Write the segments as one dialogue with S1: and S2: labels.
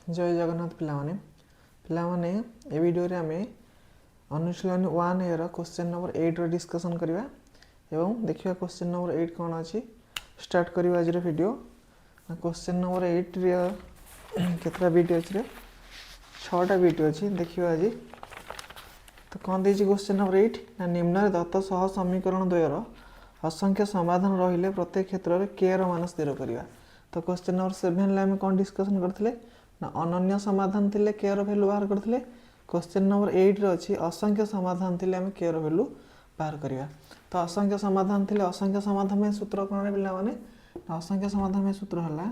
S1: जय जगन्नाथ पिलाने पिलाने ए वीडियो रे आमे अनुशीलन 1 एर क्वेश्चन नंबर 8 रो डिस्कशन करबा एवं देखिबा क्वेश्चन नंबर 8 कोन अछि स्टार्ट करबा आज रे वीडियो। क्वेश्चन नंबर 8 रे केतरा बीट अछि रे 6टा बीट अछि देखिबा आज। तो कोन देछि क्वेश्चन नंबर 8 ना निम्न रे दत्त सह समीकरण द्वयर असंख्य समाधान रहिले प्रत्येक क्षेत्र रे k रो मान स्थिर करबा। तो क्वेश्चन नंबर 7 ले हम कोन डिस्कशन करथिले ना अनन्य समाधान थिले k रो वैल्यू बाहर करथिले। क्वेश्चन नंबर 8 रे अछि असंख्य समाधान थिले हम k रो वैल्यू बाहर करबा। तो असंख्य समाधान थिले असंख्य समाधान में सूत्र कोन रे पिला माने असंख्य समाधान में सूत्र हला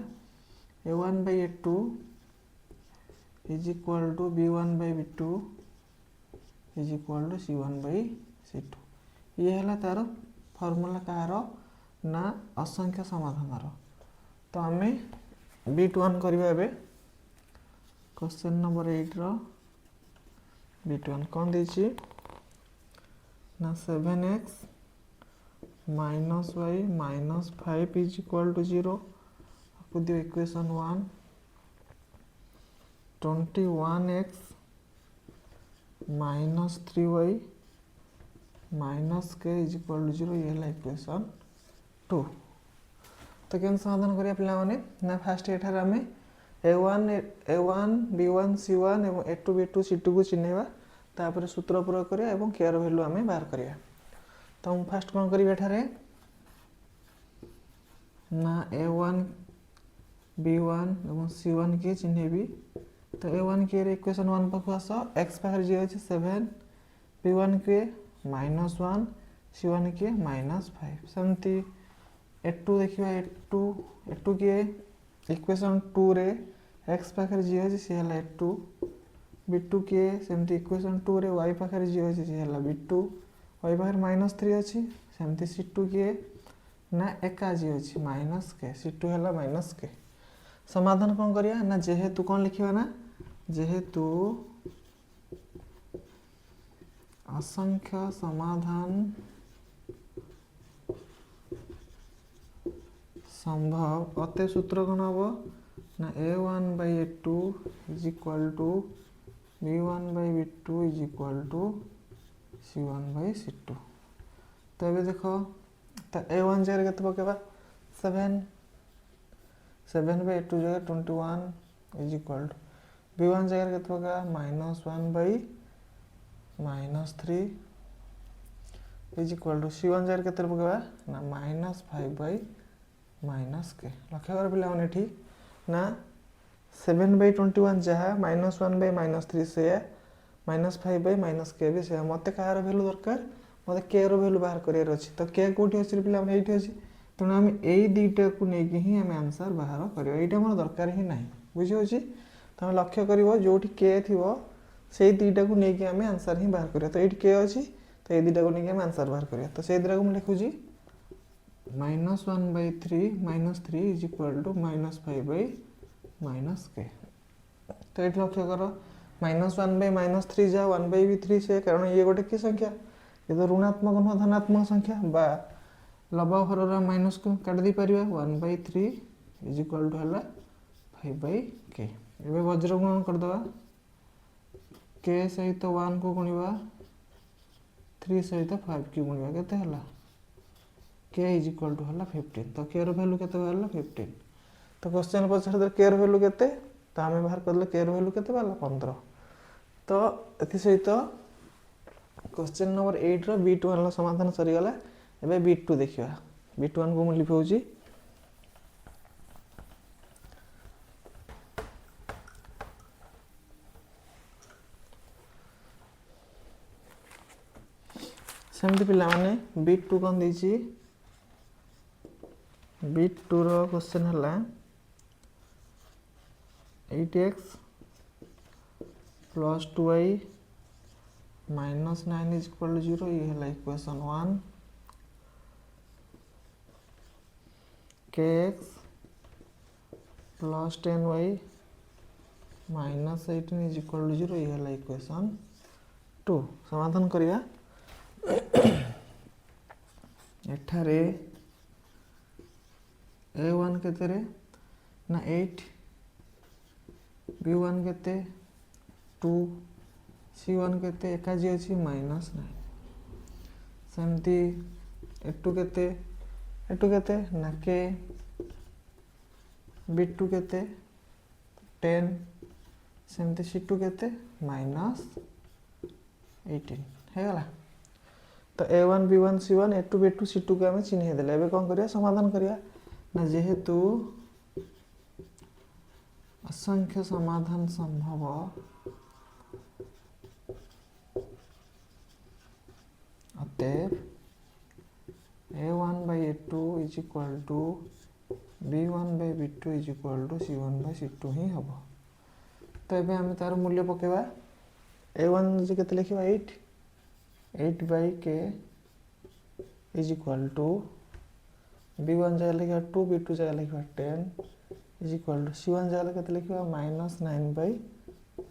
S1: a1 by a2 is equal to b1 by b2 is equal to c1 by c2। ये हला तार फार्मूला कार ना असंख्य समाधान रो। तो हमें b1 करबा एबे क्वेश्चन नंबर 8 रो b1 कोन देछि ना 7x minus y minus 5 is equal to 0 आपको दियो equation 1 21x minus 3y minus k is equal to 0 ये हला इक्वेशन 2। तो केन समाधान करिया पिला माने ना फर्स्ट एठार हमें a1 b1 c1 एवं a2 b2 c2 को चिन्हैबा तापर सूत्र प्रयोग करिया एवं k रो वैल्यू हमें बाहर करिया। तो हम फर्स्ट कोन करिबा एठारे ना a1 b1 एवं c1 के चिन्हैबी। तो a1 के रे इक्वेशन 1 पाखु आस x पाखर जे अछि 7 b1 के -1 c1 के -5 समति a2 देखिबा a2 के इक्वेशन 2 रे x पाखर जे अछि से हला a2 b2 के सेमति इक्वेशन 2 रे y पाखर जे अछि से हला b2 y पाखर -3 अछि सेमति c2 के ना एका जे अछि -k c2 हला -k। समाधान कोन करिया ना जेहेतु कोन लिखिबा ना जेहेतु असंख्य समाधान संभव अते सूत्र कोन हबो ना a1 by a2 is equal to b1 by b2 is equal to c1 by c2। तो अबे देखो तो a1 जगह केते पकेबा 7 by a2 जगह 21 is equal to b1 जगह केते पकेबा -1 by -3 is equal to c1 जगह केते पकेबा ना -5 by -k। लक्ष्य कर पिला माने ठीक ना 7 by 21 जहा -1 by -3 से -5 by -k भी से मते कार वैल्यू दरकार मते k रो वैल्यू बाहर करियर अछि। तो k कोठी अछि पिला माने एठी अछि तो हम एई दुईटा को नै कि ही हम आंसर बाहर करियो एटा मोर दरकार ही नाही बुझियो अछि। तो हम लक्ष्य करिवो जोठी k थिवो सेई दुईटा को नै कि हम आंसर ही बाहर करियो। तो एठी k अछि तो ए दुईटा को नै कि हम आंसर बाहर करियो। तो सेई दुईटा को हम लिखु जी -1 by 3 -3 is equal to -5 by -k। तो एठी लक्ष्य करो -1 by -3 जा 1 by 3 से कारण ये गोटे की संख्या ये तो ऋणात्मक न धनात्मक संख्या बा लब्ध हररा माइनस को काट दी परिबा 1 by 3 is equal to हला 5 by k। एबे वज्र गुणन कर दबा k सहित 1 को गुणिबा 3 सहित 5 की गुणिबा केते हला k is equal to हला 15। तो k रो वैल्यू केते हला 15। तो क्वेश्चन पछर k रो वैल्यू केते तो हमें बाहर करले k रो वैल्यू केते हला 15। तो एथि सहित क्वेश्चन नंबर 8 रो b1 रो समाधान सरी गला। एबे b2 देखिबा b1 को हम लिखौची सेमति पिला माने b2 कोन देछि b2 रो क्वेश्चन हला 8x plus 2y minus 9 is equal to 0 ये हला equation 1 kx plus 10y minus 18 is equal to 0 ये हला इक्वेशन 2। समाधान करिया एठारे a1 केते रे ना 8 B1 केते 2 C1 केते एकाजी अछि -9 सेमती A2 केते ना के B2 केते 10 सेमती C2 केते -18 है गला। तो A1 B1 C1 A2 B2 C2 को आम चिन्ह देले। एबे कौन करिया समाधान करिया ना जेहेतु असंख्य समाधान संभव अतएव A1 by A2 is equal to B1 by B2 is equal to C1 by C2 ही हम। तो ये आम तार मूल्य पकेबा A1 जो केते लिखिबा 8 by K is equal to B1 जगह लिखिबा 2 B2 जगह लिखिबा 10 is equal to C1 जगह केते लिखिबा -9 by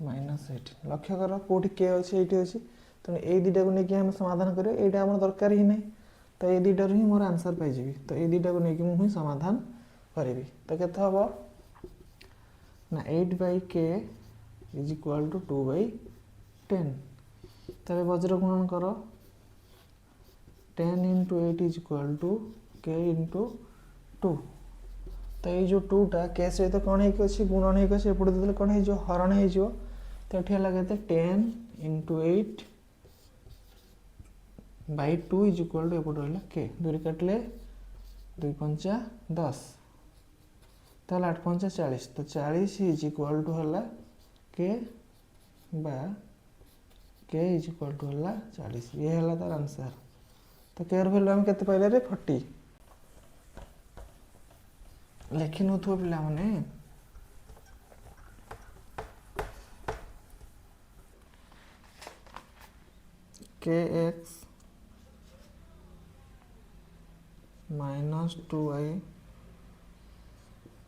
S1: -8। लक्ष्य कर कोठी K अछि एठी अछि तो ए दुटा को नेकी हम समाधान करियो एटा हमर दरकार ही नै तो ए दुटा ही मोर आंसर पाइ जेबी तो ए दुटा को नेकी मु ही समाधान करिवि। तो केते हबो ना 8 by K is equal to 2 by 10। तबे वज्र गुणन करो 10 into 8 is equal to K into 2। तो ये जो 2 टा K सहित कौन है कि गुणन है कि एपटे देले कौन है जो हरण है जो तो एठी हला केते 10 into 8 by 2 is equal to एपटे हला K दूरी काटले 2 पंचा 10 तो 8 पंचा 40 तो 40 is equal to हला K बा K is equal to हला 40 ये हला तार आंसर। तो K र वैल्यू हम केते पाइले रे 40 लेखि नथु पिला माने kx -2y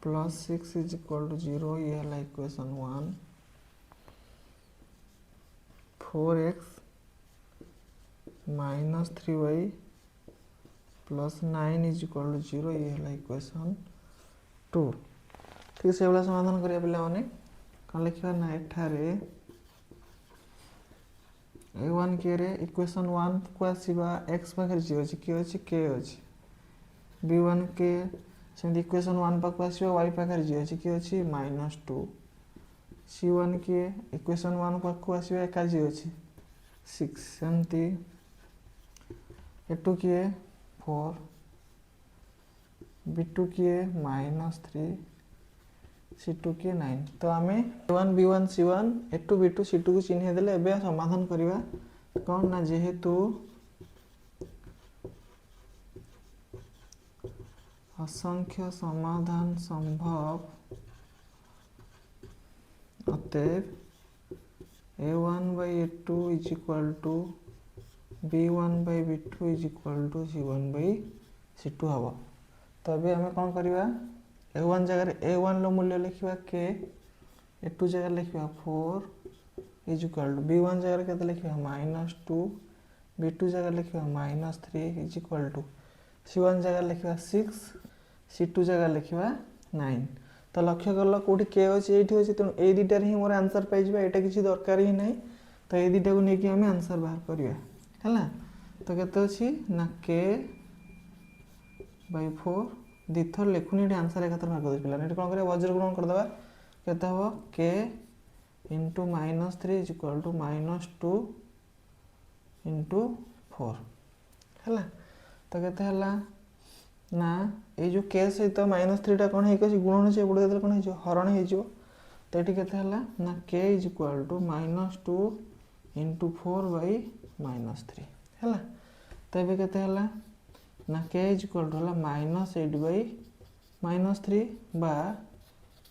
S1: plus 6 is equal to 0 ये हला equation 1। 4x -3y plus 9 is equal to 0 ये हला इक्वेशन 2। ठीक से वाला समाधान करिया पिला माने कौन लिखा ना एठारे A1 के रे इक्वेशन 1 को आसीबा x पाखर जी अछि के अछि k अछि B1 के सेमि इक्वेशन 1 पाख आसीबा y पाखर जी अछि के अछि -2 C1 के इक्वेशन 1 पाख को आसीबा एका जी अछि 6 सेमति A2 के 4 B2 के -3 C2 के 9। तो आमे A1 B1 C1 A2 B2 C2 को चिन्ह देले एबे समाधान करिवा कोन ना जेहेतु असंख्य समाधान संभव अतएव A1 by A2 is equal to B1 by B2 is equal to C1 by C2 हबो। तो अबे हमें कौन करिवा A1 जगह A1 लो मूल्य लिखिबा k A2 जगह लिखिबा 4 is equal to B1 जगह केते लिखिबा -2 B2 जगह लिखिबा -3 is equal to C1 जगह लिखिबा 6 C2 जगह लिखिबा 9। तो लक्ष्य करलो कोठी k अछि एठी अछि त ए दुटा ही मोर आंसर पाइ जिबा एटा किछि दरकार ही नै तो ए दुटा को नेकी हम आंसर बाहर करिया हला। तो केते अछि ना k by 4 दिथर लिखुनी एटी आंसर एकातर भाग दे पिला एटी कोन करे वज्र गुणन कर दबा केते हबो k into -3 is equal to -2 into 4 हला। तो केते हला ना ए जो k सहित -3 टा कोन है कि गुणन छै एपटे देले कोन है जो हरण है जो तो एटी केते हला ना k is equal to -2 into 4 by -3 हला। तो एबे केते हला ना k is equal to हला -8 by -3 बा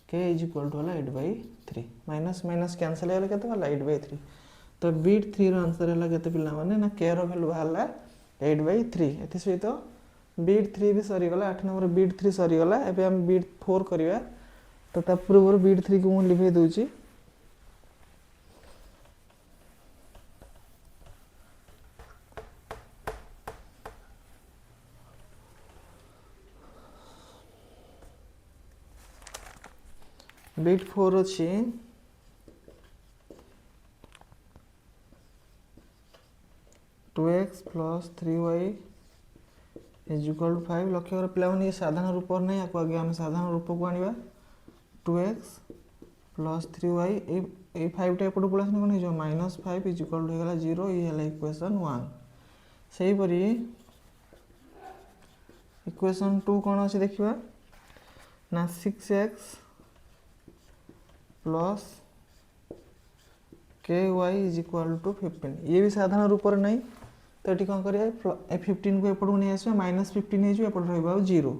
S1: k is equal to हला 8 by 3 माइनस माइनस कैंसिल हेले केते हला 8 by 3। तो बीट 3 रो आंसर हला केते पिला माने ना k रो वैल्यू हला 8 by 3 एथि सहित बीट 3 भी सरी गला 8 नंबर बीट 3 सरी गला एबे हम बीट 4 करिया। तो ता पूर्व बीट 3 को मु लिखै दोची बीट 4 अछि plus 3y is equal to 5 लक्ष्य कर पे साधारण रूप नहीं आपको आगे आम साधारण रूप को आने 2x प्लस 3y ये 5 टा एपट पड़ा कौन हो -5 इज इक्वल टू होगा 0 ये है इक्वेशन 1 से परी इक्वेशन 2 कौन अच्छे देखा ना 6x plus ky is equal to 15 ये भी साधारण रूप नहीं तो ये कौन करिए 15 को एपट नहीं आस -15 एपट रहा 0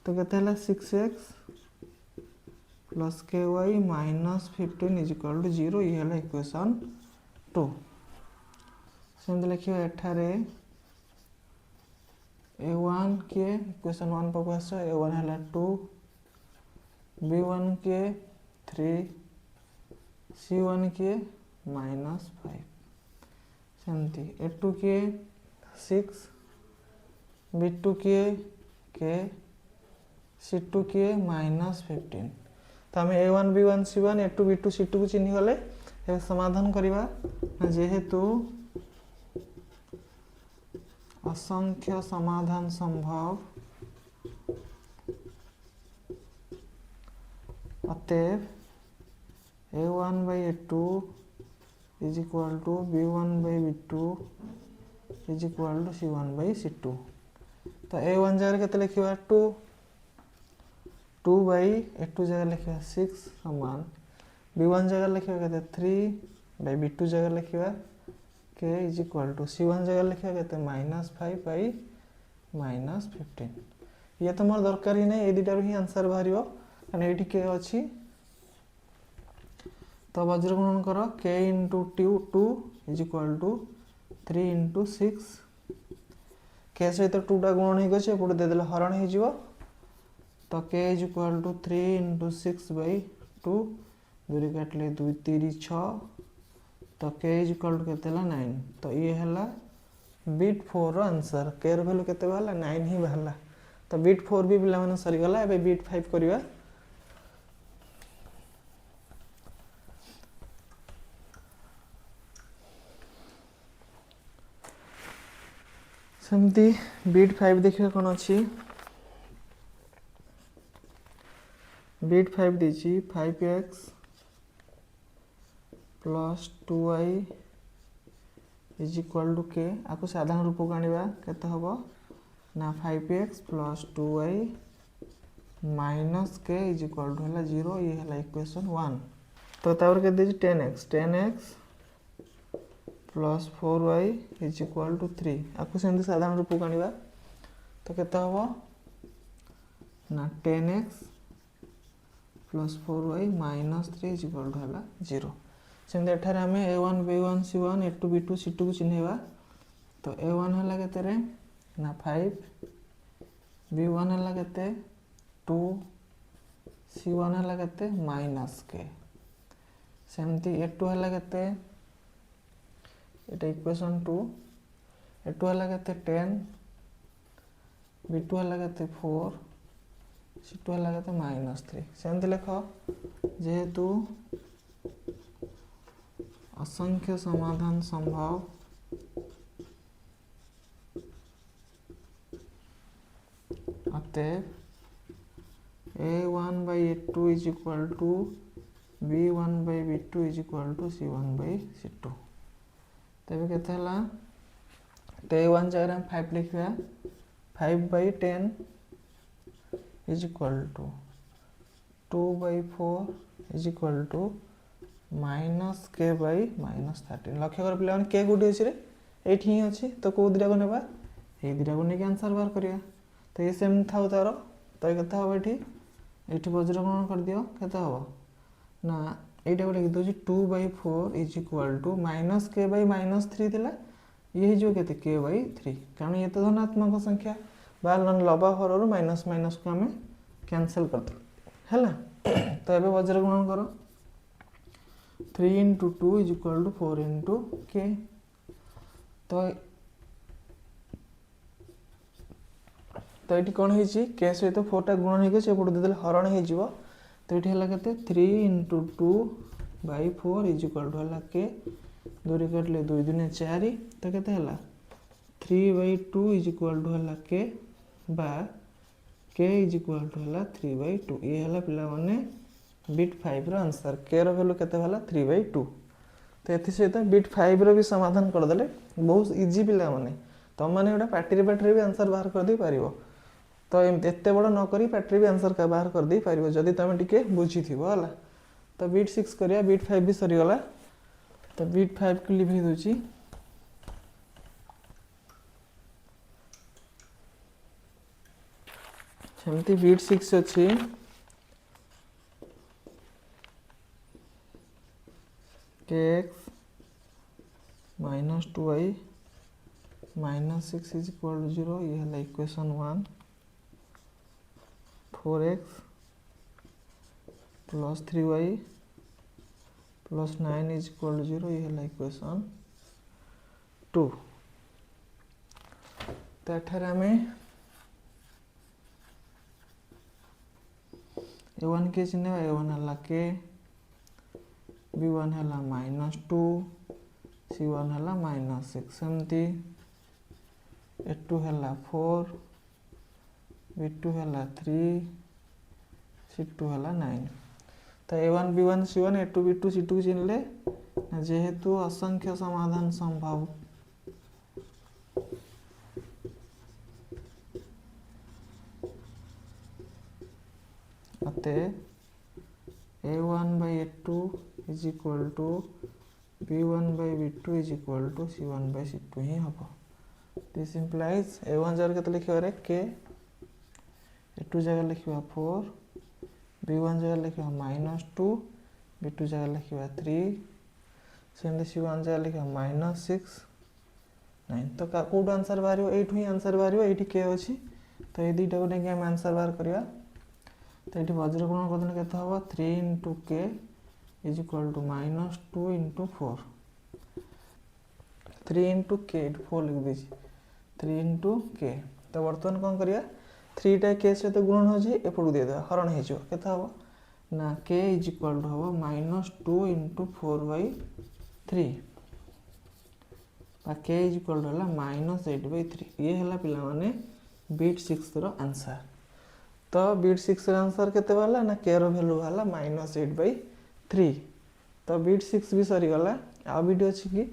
S1: तो केते 6x plus ky -15 is equal to 0 ये है इक्वेशन 2 सेमती लिखा एठारे a1 के इक्वेशन 1 पाक आस a1 है 2 b1 के 3 c1 के -5 सेमती a2 के 6 b2 के c2 के -15 तो आम a1 b1 c1 a2 b2 c2 को चिन्ह गले समाधान करवा जेहेतु असंख्य समाधान संभव अतएव a1 by a2 is equal to b1 by b2 is equal to c1 by c2 तो a1 जगह केते लिखिबा 2 by a2 जगह लिखिबा 6 समान b1 जगह लिखिबा केते 3 by b2 जगह लिखिबा k is equal to c1 जगह लिखिबा केते -5 by -15 ये तो मोर दरकार ही नहीं ए दुटार ही आंसर बाहरियो कारण एठी k अछि तो वज्र गुणन कर k into 2 is equal to 3 into 6 k सहित 2 टा गुणन हो गछे एपटे दे देले हरण हो जिवो तो k is equal to 3 into 6 by 2 दूरी काटले 2 3 6 तो k is equal to केते 9 तो ये हला बिट 4 रो आंसर k रो वैल्यू केते बाहला 9 ही बाहला तो बिट 4 भी पिला माने सरी गला एबे बिट 5 करिवा सेमती बिट 5 देखिए कौन अच्छी बिट 5 दीची 5x plus 2y is equal to के आपको साधारण रूप को आनिबा केते हबो ना 5x plus 2y minus K is equal to हला 0 ये हला इक्वेशन 1 तो तावर के दीची 10x plus 4y is equal to 3 आपको सेमती साधारण रूप को आनिबा तो केते हबो ना 10x plus 4y minus 3 is equal to हला 0 सेमती एठारे हमें a1 b1 c1 a2 b2 c2 को चिन्हैबा तो a1 हला केते रे ना 5 b1 हला केते 2 c1 हला केते माइनस के सेमती a2 हला केते এটা ইকুয়েশন 2 a2 হলা কেতে 10 b2 হলা কেতে 4 c2 হলা কেতে -3 সেমতি লেখো যেহেতু असंख्य समाधान संभव अतएव a1 by a2 is equal to b1 by b2 is equal to c1 by c2 तबे केते हला तो a1 जगह हम 5 लिखबा 5 by 10 is equal to 2 by 4 is equal to minus k by minus 13 लक्ष्य कर पिला k गुडी अछि रे एठी ही अछि तो को दिरा को नेबा ए दिरा को ने आंसर बार करिया तो ये सेम थाउ तारो तो केते हो एठी एठी वज्र गुणन कर दियो केते हो ना एटा को लिख दो 2 by 4 is equal to minus k by minus 3 थिला ये जो केते k by 3 कारण ये तो धनात्मक संख्या बाल नन लबा हरर माइनस माइनस को हमें कैंसिल कर दो हैला तो एबे वज्र गुणन करो 3 into 2 is equal to 4 into k तो ये कौन है के सहित 4 टा गुणन हो गए एपटे देदेले हरण हो तो ये है के 3 into 2 by 4 is equal to है के दूरी कटले 2 2 4 तो केते है 3/2 इज इक्वल टू है के बा के इज इक्वल टू है 3/2 ये है पिला माने बिट 5 रो आंसर के रो वैल्यू केते होला 3/2 तो एथि सहित बिट 5 रो भी समाधान कर देले बहुत इजी पिला माने तुम मैंने गोटे पार्टी भी आंसर बाहर कर दे पारिबो तो एते बड़ न करी पार्टी भी आंसर का बाहर कर दे पारिबो जदी तुम टिके बुझी थिबो हला तो बिट 6 करिया बिट 5 भी सरी गला तो बिट 5 को लिख दोची सेमती बिट 6 अछि kx -2y -6 is equal to 0 ये है equation 1 4x plus 3y plus 9 is equal to 0 ये है इक्वेशन 2 तो एठार आमे a1 के चिन्ह a1 हला के b1 हला -2 c1 हला -6 सेमती a2 हला 4 b2 हला 3 c2 हला 9 तो a1 b1 c1 a2 b2 c2 चिन्हले जेहेतु असंख्य समाधान संभव अते a1 by a2 is equal to b1 by b2 is equal to c1 by c2 ही हबो दिस implies a1 जगह केते लिखिबा रे k a2 जगह लिखिबा 4 b1 जगह लिखिबा -2 b2 जगह लिखिबा 3 सेम c1 जगह लिखिबा -6 9 तो कोड आंसर बारियो एठु ही आंसर बारियो एठी k अछि तो ए दुईटा को नेके हम आंसर बार करिया तो ये वज्रगुणन करदेले केते हबो 3 * k is equal to -2 * 4 3 * k 4 लिख दीजिए 3 * k तो वर्तमान कौन करिया 3 टा k सहित गुणन हो जे एपडू दे दे हरण हे जो केते हबो ना k इज इक्वल टू हबो -2 * 4/3 बा k इज इक्वल टू हला -8/3 ये हला पिला माने बिट 6 रो आंसर तो बिट 6 रो आंसर केते वाला ना k रो वैल्यू वाला -8/3 तो बिट 6 भी सरी गला आ बिट अछि कि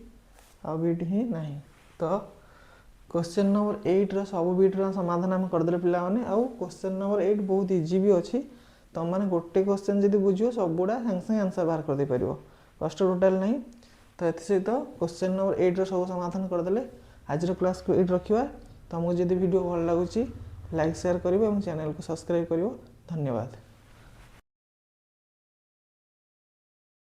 S1: आ बिट ही नहीं तो क्वेश्चन नंबर 8 रो सब बिट रो समाधान हम कर देले पिला माने आ क्वेश्चन नंबर 8 बहुत इजी भी अछि तो माने गोटे क्वेश्चन जदी बुझियो सब गुडा संग संग आंसर बाहर कर दे परिबो कष्ट टोटल नहीं तो एथि से तो क्वेश्चन नंबर 8 रो सब समाधान कर देले आज रो क्लास को 8 रखिबा तो हमको जदी वीडियो भल लागुची लाइक शेयर करिवो एवं चैनल को सब्सक्राइब करिवो धन्यवाद।